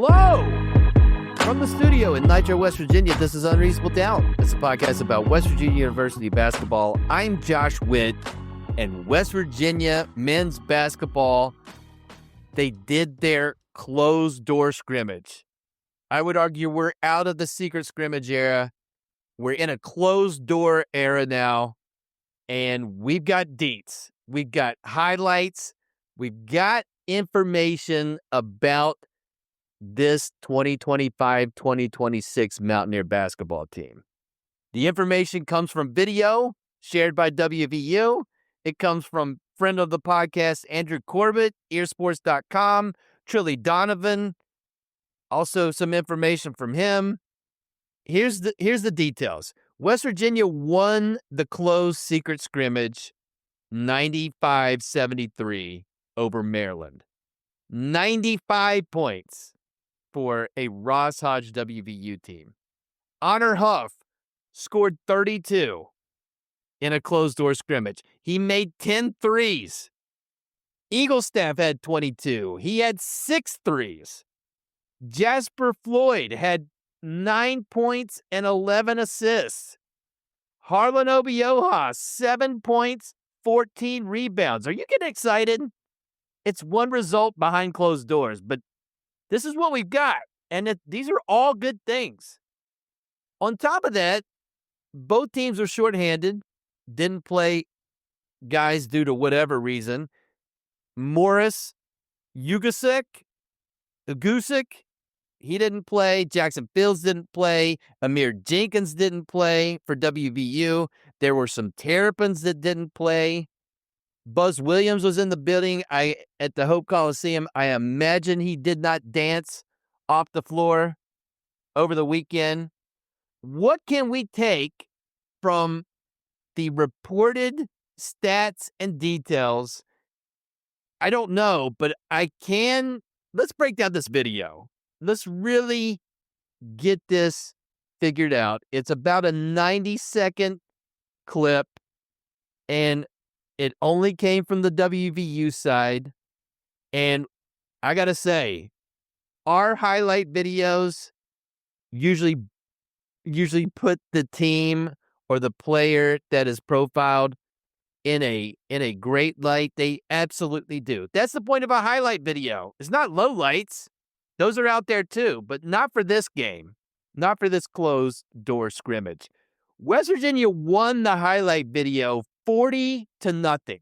Hello! From the studio in Nitro, West Virginia, this is Unreasonable Doubt. It's a podcast about West Virginia University basketball. I'm Josh Witt, and West Virginia men's basketball, they did their closed-door scrimmage. I would argue we're out of the secret scrimmage era. We're in a closed-door era now, and we've got deets. We've got highlights. We've got information about this 2025-2026 Mountaineer basketball team. The information comes from video shared by WVU. It comes from friend of the podcast, Andrew Corbett, earsports.com, Trilly Donovan. Also some information from him. Here's the details. West Virginia won the closed secret scrimmage 95-73 over Maryland. 95 points for a Ross Hodge WVU team. Honor Huff scored 32 in a closed-door scrimmage. He made 10 threes. Eaglestaff had 22. He had 6 threes. Jasper Floyd had 9 points and 11 assists. Harlan Obioha, 7 points, 14 rebounds. Are you getting excited? It's one result behind closed doors, but this is what we've got, and these are all good things. On top of that, both teams are shorthanded, didn't play guys due to whatever reason. Morris Ugusic, he didn't play. Jackson Fields didn't play. Amir Jenkins didn't play for WVU. There were some Terrapins that didn't play. Buzz Williams was in the building at the Hope Coliseum. I imagine he did not dance off the floor over the weekend. What can we take from the reported stats and details? I don't know, but I can. Let's break down this video. Let's really get this figured out. It's about a 90-second clip, and it only came from the WVU side. And I got to say, our highlight videos usually put the team or the player that is profiled in a great light. They absolutely do. That's the point of a highlight video. It's not low lights. Those are out there too, but not for this game. Not for this closed door scrimmage. West Virginia won the highlight video 40-0.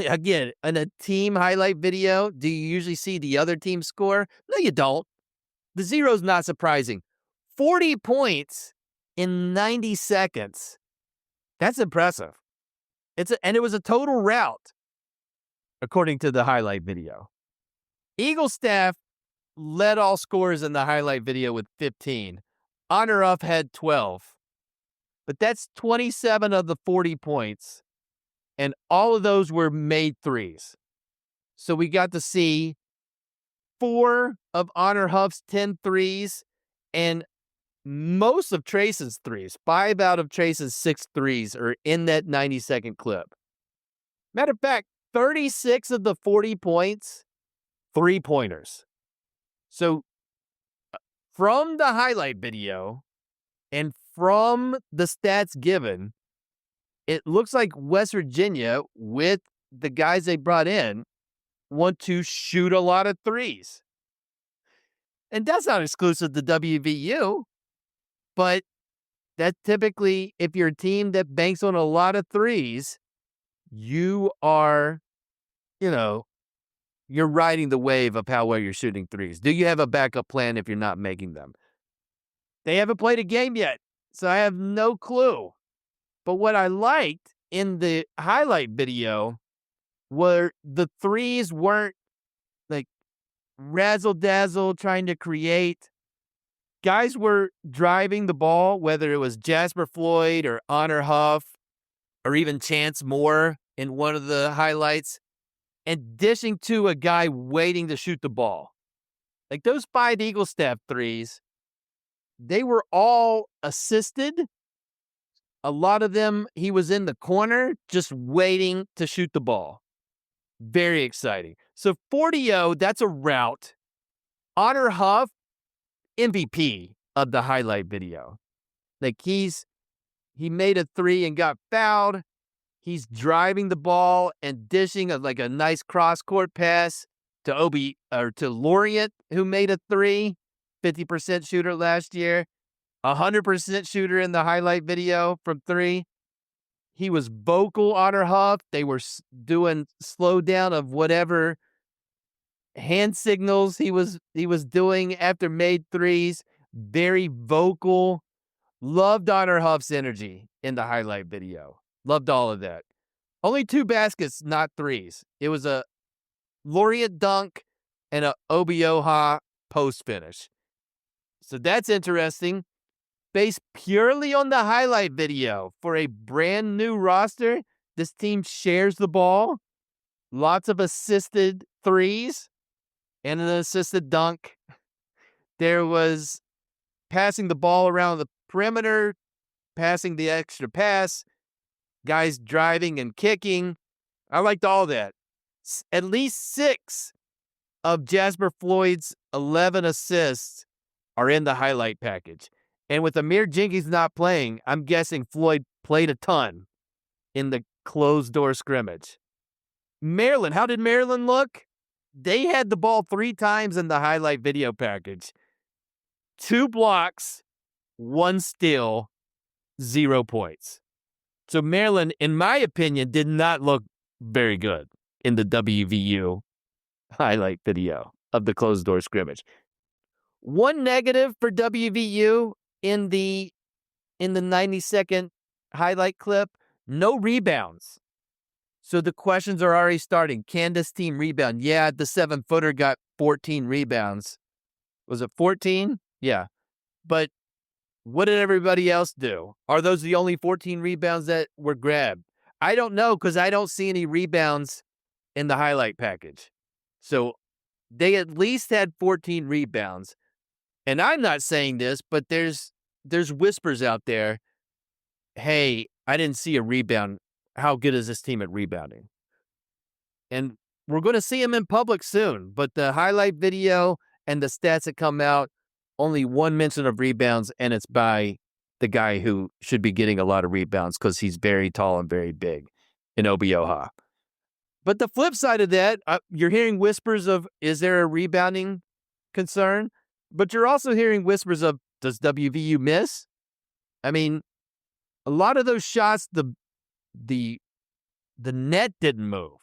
Again, in a team highlight video, do you usually see the other team score? No, you don't. The zero's not surprising. 40 points in 90 seconds. That's impressive. And it was a total rout, according to the highlight video. Eaglestaff led all scorers in the highlight video with 15. Honor Huff had 12. But that's 27 of the 40 points, and all of those were made threes. So we got to see 4 of Honor Huff's 10 threes, and most of Trace's threes. 5 out of Trace's 6 threes are in that 90-second clip. Matter of fact, 36 of the 40 points, 3-pointers. So from the highlight video and from the stats given, it looks like West Virginia, with the guys they brought in, want to shoot a lot of threes. And that's not exclusive to WVU, but that typically, if you're a team that banks on a lot of threes, you are, you're riding the wave of how well you're shooting threes. Do you have a backup plan if you're not making them? They haven't played a game yet, so I have no clue. But what I liked in the highlight video were the threes weren't like razzle-dazzle trying to create. Guys were driving the ball, whether it was Jasper Floyd or Honor Huff or even Chance Moore in one of the highlights, and dishing to a guy waiting to shoot the ball. Like those 5 Eaglestaff threes, they were all assisted. A lot of them, he was in the corner just waiting to shoot the ball. Very exciting. So 40-0, that's a rout. Otter Huff, MVP of the highlight video. Like he made a three and got fouled. He's driving the ball and dishing a nice cross-court pass to Lorient, who made a three, 50% shooter last year, 100% shooter in the highlight video from three. He was vocal, Otter Huff. They were doing slowdown of whatever hand signals he was doing after made threes. Very vocal. Loved Otter Huff's energy in the highlight video. Loved all of that. Only 2 baskets, not threes. It was a Laureate dunk and a Obioha post finish. So that's interesting. Based purely on the highlight video for a brand new roster, this team shares the ball. Lots of assisted threes and an assisted dunk. There was passing the ball around the perimeter, passing the extra pass, guys driving and kicking. I liked all that. At least 6 of Jasper Floyd's 11 assists are in the highlight package. And with Amir Jenkins not playing, I'm guessing Floyd played a ton in the closed-door scrimmage. Maryland, how did Maryland look? They had the ball 3 times in the highlight video package. 2 blocks, 1 steal, 0 points. So Maryland, in my opinion, did not look very good in the WVU highlight video of the closed-door scrimmage. One negative for WVU in the 90-second highlight clip, no rebounds. So the questions are already starting. Can this team rebound? Yeah, the 7-footer got 14 rebounds. Was it 14? Yeah. But what did everybody else do? Are those the only 14 rebounds that were grabbed? I don't know, because I don't see any rebounds in the highlight package. So they at least had 14 rebounds. And I'm not saying this, but there's whispers out there. Hey, I didn't see a rebound. How good is this team at rebounding? And we're going to see them in public soon. But the highlight video and the stats that come out, only 1 mention of rebounds, and it's by the guy who should be getting a lot of rebounds because he's very tall and very big in Obioha. But the flip side of that, you're hearing whispers of, is there a rebounding concern? But you're also hearing whispers of, does WVU miss? I mean, a lot of those shots, the net didn't move.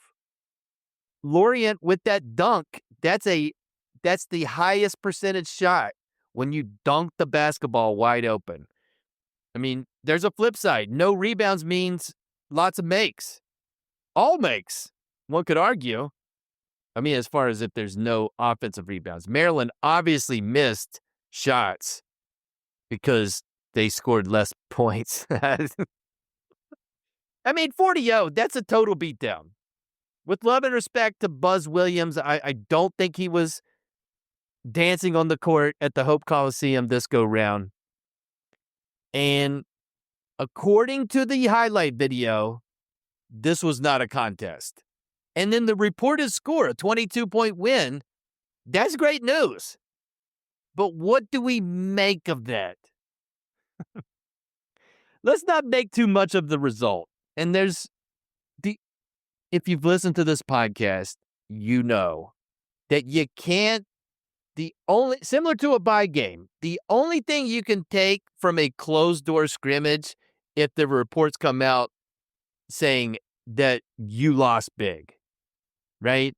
Lorient with that dunk, that's the highest percentage shot when you dunk the basketball wide open. I mean, there's a flip side. No rebounds means lots of makes. All makes, one could argue. I mean, as far as if there's no offensive rebounds. Maryland obviously missed shots because they scored less points. I mean, 40-0, that's a total beatdown. With love and respect to Buzz Williams, I don't think he was dancing on the court at the Hope Coliseum this go-round. And according to the highlight video, this was not a contest. And then the reported score, a 22-point win, that's great news. But what do we make of that? Let's not make too much of the result. And if you've listened to this podcast, you know that you can't, similar to a bye game, the only thing you can take from a closed-door scrimmage, if the reports come out saying that you lost big, right?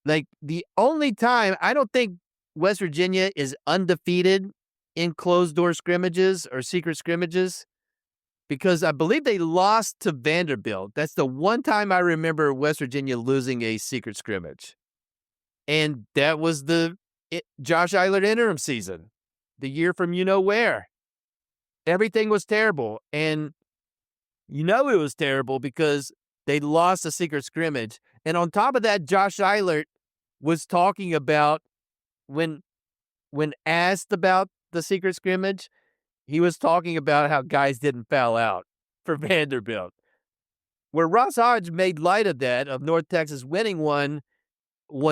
Like, the only time, I don't think West Virginia is undefeated in closed-door scrimmages or secret scrimmages, because I believe they lost to Vanderbilt. That's the one time I remember West Virginia losing a secret scrimmage. And that was the Josh Eilert interim season, the year from you-know-where. Everything was terrible. And you know it was terrible because they lost a secret scrimmage. And on top of that, Josh Eilert was talking about, when asked about the secret scrimmage, he was talking about how guys didn't foul out for Vanderbilt. Where Ross Hodge made light of that, of North Texas winning one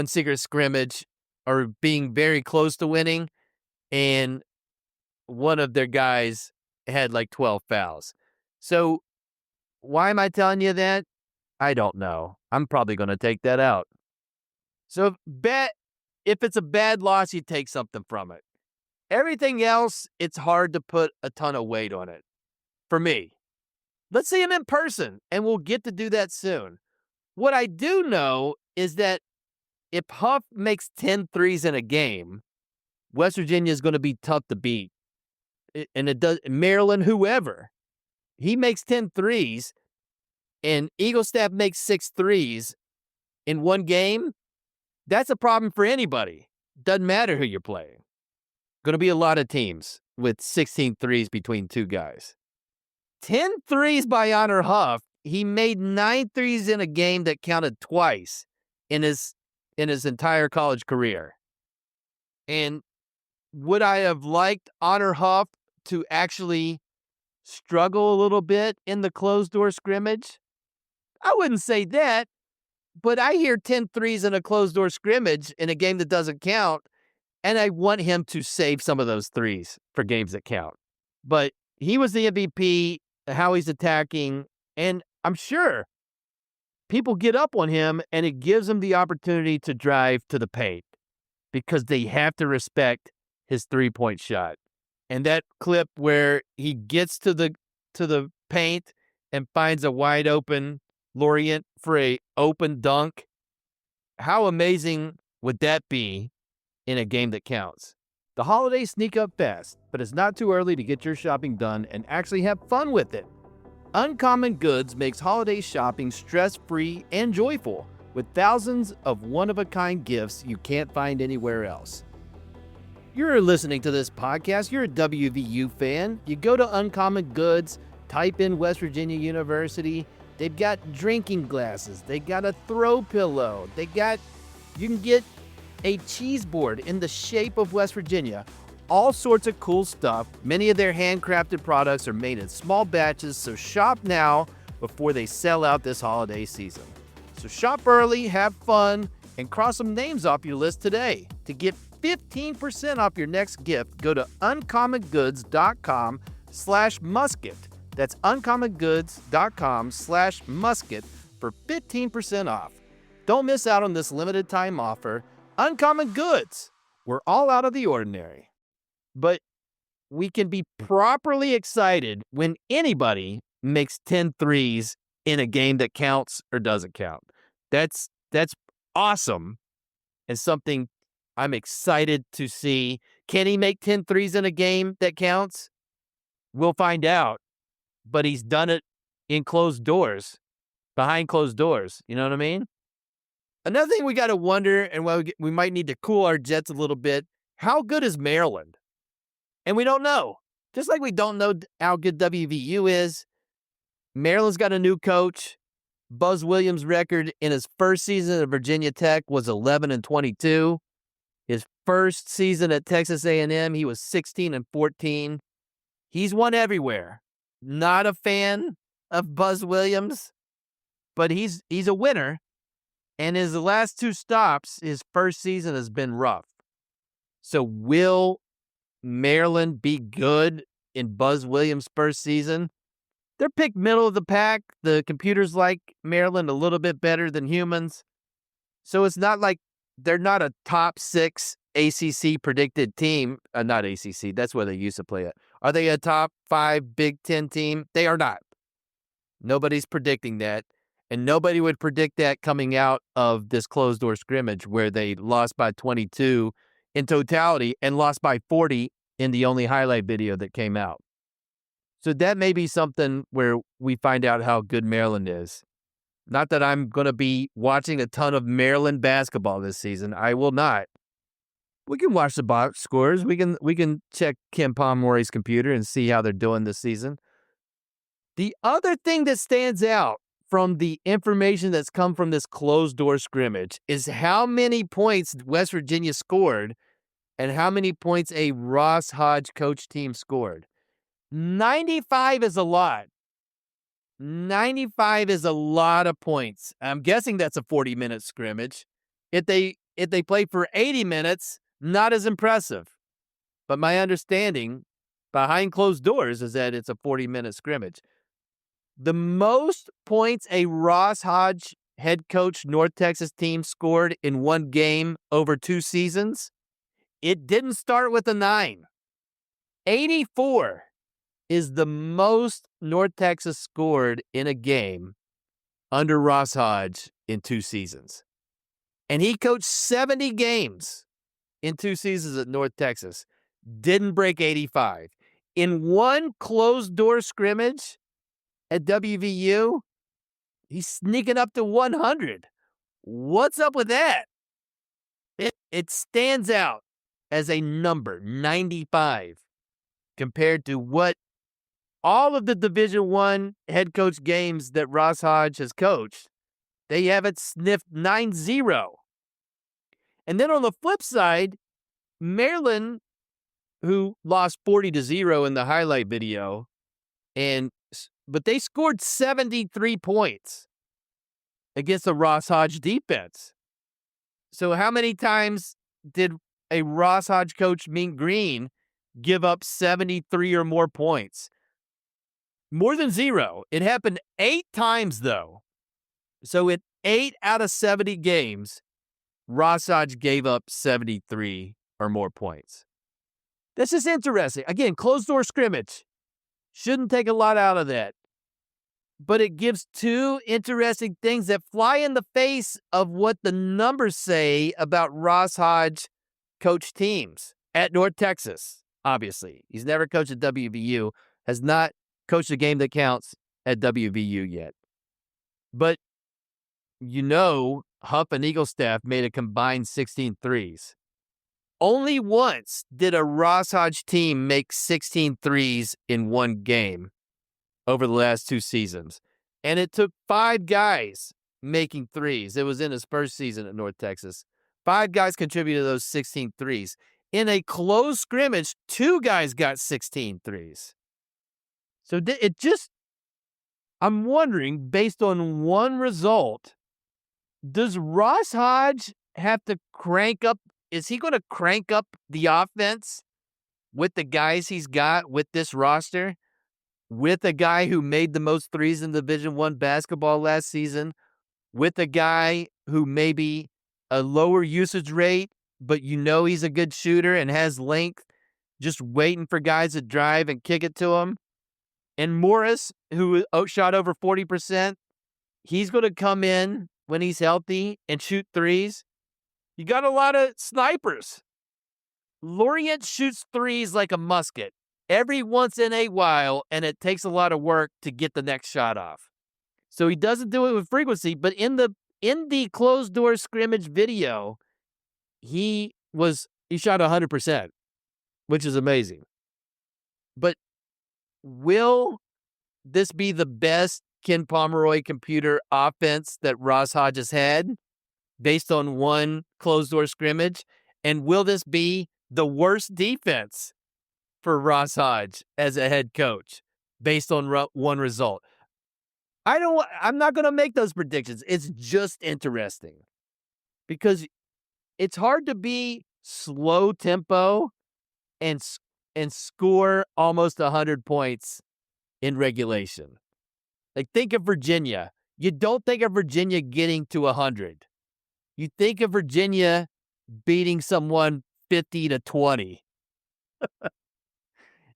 secret scrimmage or being very close to winning, and one of their guys had like 12 fouls. So why am I telling you that? I don't know. I'm probably going to take that out. So if it's a bad loss, you take something from it. Everything else, it's hard to put a ton of weight on it. For me, let's see him in person, and we'll get to do that soon. What I do know is that if Huff makes 10 threes in a game, West Virginia is going to be tough to beat. And it does Maryland, whoever. He makes 10 threes, and Eagle staff makes 6 threes in one game. That's a problem for anybody. Doesn't matter who you're playing. Going to be a lot of teams with 16 threes between two guys. 10 threes by Honor Huff. He made 9 threes in a game that counted twice in his entire college career. And would I have liked Honor Huff to actually struggle a little bit in the closed-door scrimmage? I wouldn't say that, but I hear 10 threes in a closed-door scrimmage in a game that doesn't count, and I want him to save some of those threes for games that count. But he was the MVP, how he's attacking, and I'm sure people get up on him, and it gives him the opportunity to drive to the paint because they have to respect his three-point shot. And that clip where he gets to the paint and finds a wide open Lorient for a open dunk, how amazing would that be in a game that counts? The holidays sneak up fast, but it's not too early to get your shopping done and actually have fun with it. Uncommon Goods makes holiday shopping stress-free and joyful with thousands of one-of-a-kind gifts you can't find anywhere else. You're listening to this podcast, you're a WVU fan, you go to Uncommon Goods, type in West Virginia University, they've got drinking glasses, they got a throw pillow, you can get a cheese board in the shape of West Virginia, all sorts of cool stuff. Many of their handcrafted products are made in small batches, so shop now before they sell out this holiday season. So shop early, have fun, and cross some names off your list today. To get 15% off your next gift, go to uncommongoods.com/musket. That's uncommongoods.com/musket for 15% off. Don't miss out on this limited time offer. Uncommon Goods. We're all out of the ordinary. But we can be properly excited when anybody makes 10 threes in a game that counts or doesn't count. That's awesome and something I'm excited to see. Can he make 10 threes in a game that counts? We'll find out. But he's done it in closed doors, behind closed doors. You know what I mean? Another thing we got to wonder, and we might need to cool our jets a little bit, how good is Maryland? And we don't know. Just like we don't know how good WVU is, Maryland's got a new coach. Buzz Williams' record in his first season at Virginia Tech was 11-22. His first season at Texas A&M, he was 16-14. He's won everywhere. Not a fan of Buzz Williams, but he's a winner. And his last 2 stops, his first season has been rough. So will Maryland be good in Buzz Williams' first season? They're picked middle of the pack. The computers like Maryland a little bit better than humans. So it's not like they're not a top 6 ACC predicted team. Not ACC, that's where they used to play it. Are they a top 5 Big Ten team? They are not. Nobody's predicting that. And nobody would predict that coming out of this closed-door scrimmage where they lost by 22 in totality and lost by 40 in the only highlight video that came out. So that may be something where we find out how good Maryland is. Not that I'm going to be watching a ton of Maryland basketball this season. I will not. We can watch the box scores. We can check Ken Pomeroy's computer and see how they're doing this season. The other thing that stands out from the information that's come from this closed-door scrimmage is how many points West Virginia scored and how many points a Ross Hodge-coached team scored. 95 is a lot. 95 is a lot of points. I'm guessing that's a 40-minute scrimmage. If they if they played for 80 minutes, not as impressive. But my understanding behind closed doors is that it's a 40-minute scrimmage. The most points a Ross Hodge head coach North Texas team scored in one game over 2 seasons, it didn't start with a 9. 84 is the most North Texas scored in a game under Ross Hodge in 2 seasons. And he coached 70 games in 2 seasons at North Texas. Didn't break 85. In one closed-door scrimmage at WVU, he's sneaking up to 100. What's up with that? It stands out as a number, 95, compared to what all of the Division I head coach games that Ross Hodge has coached. They have it sniffed 9-0. And then on the flip side, Maryland, who lost 40-0 in the highlight video, but they scored 73 points against the Ross Hodge defense. So how many times did a Ross Hodge coach, Mean Green, give up 73 or more points? More than 0. It happened 8 times, though. So in 8 out of 70 games, Ross Hodge gave up 73 or more points. That's just interesting. Again, closed-door scrimmage. Shouldn't take a lot out of that. But it gives 2 interesting things that fly in the face of what the numbers say about Ross Hodge coached teams at North Texas, obviously. He's never coached at WVU, has not coached a game that counts at WVU yet. But, Huff and Eaglestaff made a combined 16 threes. Only once did a Ross Hodge team make 16 threes in one game over the last 2 seasons. And it took 5 guys making threes. It was in his first season at North Texas. 5 guys contributed to those 16 threes. In a closed scrimmage, 2 guys got 16 threes. So I'm wondering, based on one result, does Ross Hodge have to crank up? Is he going to crank up the offense with the guys he's got with this roster? With a guy who made the most threes in Division I basketball last season? With a guy who maybe a lower usage rate, but he's a good shooter and has length, just waiting for guys to drive and kick it to him? And Morris, who shot over 40%, he's going to come in when he's healthy and shoot threes. You got a lot of snipers. Lorient shoots threes like a musket every once in a while, and it takes a lot of work to get the next shot off. So he doesn't do it with frequency, but in the closed-door scrimmage video, he shot 100%, which is amazing. But will this be the best Ken Pomeroy computer offense that Ross Hodge has had based on one closed-door scrimmage? And will this be the worst defense for Ross Hodge as a head coach based on one result? I'm not going to make those predictions. It's just interesting because it's hard to be slow tempo and score almost 100 points in regulation. Like, think of Virginia. You don't think of Virginia getting to 100. You think of Virginia beating someone 50-20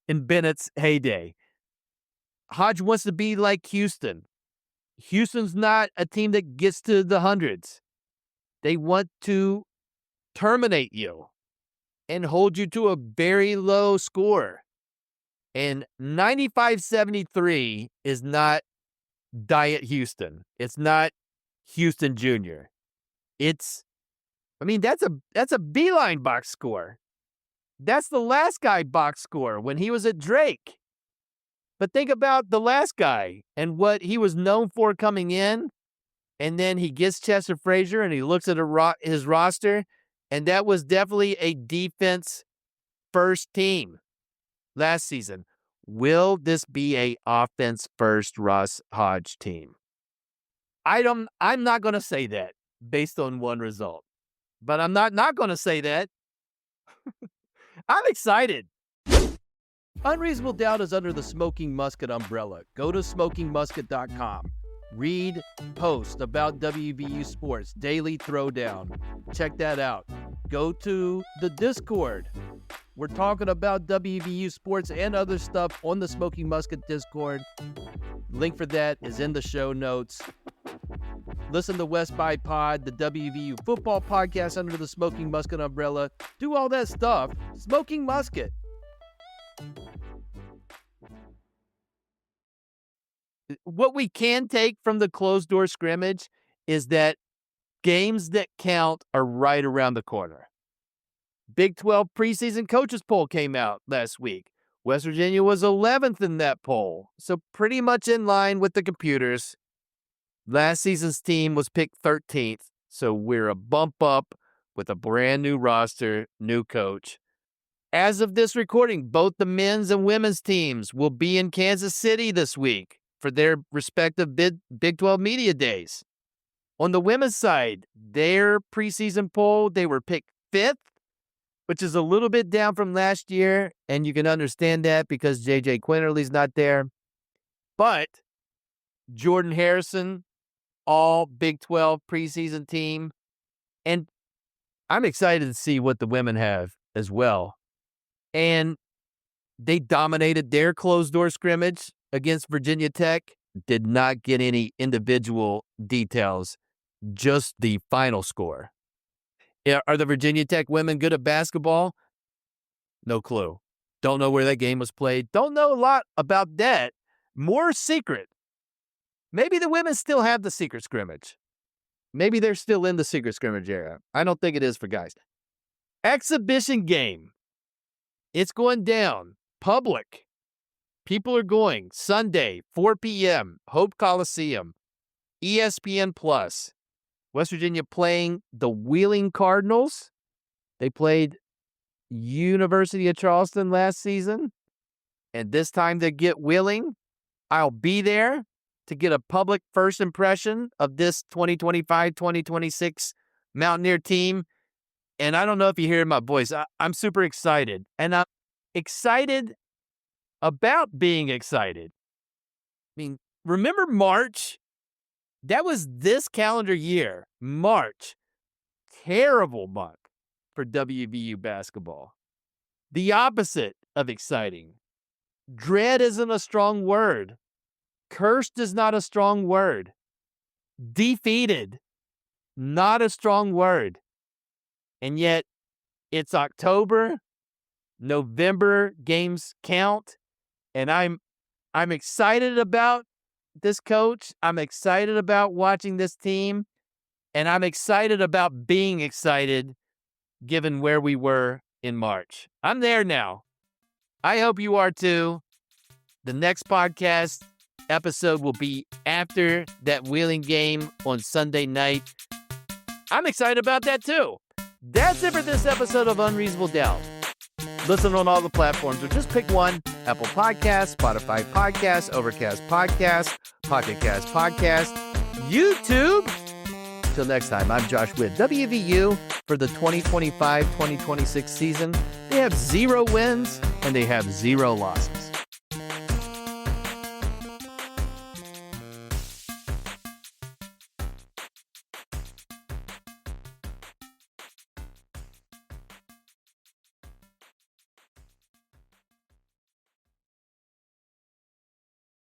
in Bennett's heyday. Hodge wants to be like Houston. Houston's not a team that gets to the hundreds. They want to terminate you and hold you to a very low score. And 95-73 is not Diet Houston. It's not Houston Jr. That's a Beeline box score. That's the last guy box score when he was at Drake. But think about the last guy and what he was known for coming in. And then he gets Chester Frazier and he looks at his roster. And that was definitely a defense first team last season. Will this be a offense first Ross Hodge team? I'm not going to say that based on one result. but I'm not going to say that. I'm excited. Unreasonable Doubt is under the Smoking Musket umbrella. Go to smokingmusket.com. Read posts about WVU sports, daily throwdown. Check that out. Go to the Discord. We're talking about WVU sports and other stuff on the Smoking Musket Discord. Link for that is in the show notes. Listen to West by Pod, the WVU football podcast under the Smoking Musket umbrella. Do all that stuff. Smoking Musket. What we can take from the closed-door scrimmage is that games that count are right around the corner. Big 12 preseason coaches poll came out last week. West Virginia was 11th in that poll, so pretty much in line with the computers. Last season's team was picked 13th, so we're a bump up with a brand new roster, new coach. As of this recording, both the men's and women's teams will be in Kansas City this week for their respective Big 12 media days. On the women's side, their preseason poll, they were picked 5th, which is a little bit down from last year, and you can understand that because J.J. Quinterly's not there. But Jordan Harrison, all Big 12 preseason team, and I'm excited to see what the women have as well. And they dominated their closed-door scrimmage against Virginia Tech, did not get any individual details, just the final score. Are the Virginia Tech women good at basketball? No clue. Don't know where that game was played. Don't know a lot about that. More secret. Maybe the women still have the secret scrimmage. Maybe they're still in the secret scrimmage era. I don't think it is for guys. Exhibition game. It's going down. Public. People are going. Sunday, 4 p.m., Hope Coliseum, ESPN Plus. West Virginia playing the Wheeling Cardinals. They played University of Charleston last season, and this time they get Wheeling. I'll be there to get a public first impression of this 2025-2026 Mountaineer team. And I don't know if you hear my voice. I'm super excited. And I'm excited about being excited. I mean, remember March? That was this calendar year. March. Terrible month for WVU basketball. The opposite of exciting. Dread isn't a strong word. Cursed is not a strong word. Defeated, not a strong word. And yet, it's October. November games count. And I'm excited about this coach. I'm excited about watching this team. And I'm excited about being excited given where we were in March. I'm there now. I hope you are too. The next podcast episode will be after that Wheeling game on Sunday night. I'm excited about that too. That's it for this episode of Unreasonable Doubt. Listen on all the platforms, or just pick one. Apple Podcasts, Spotify Podcasts, Overcast Podcasts, Pocket Cast Podcast, YouTube. Till next time, I'm Josh Witt. WVU for the 2025-2026 season, they have 0 wins and they have 0 losses.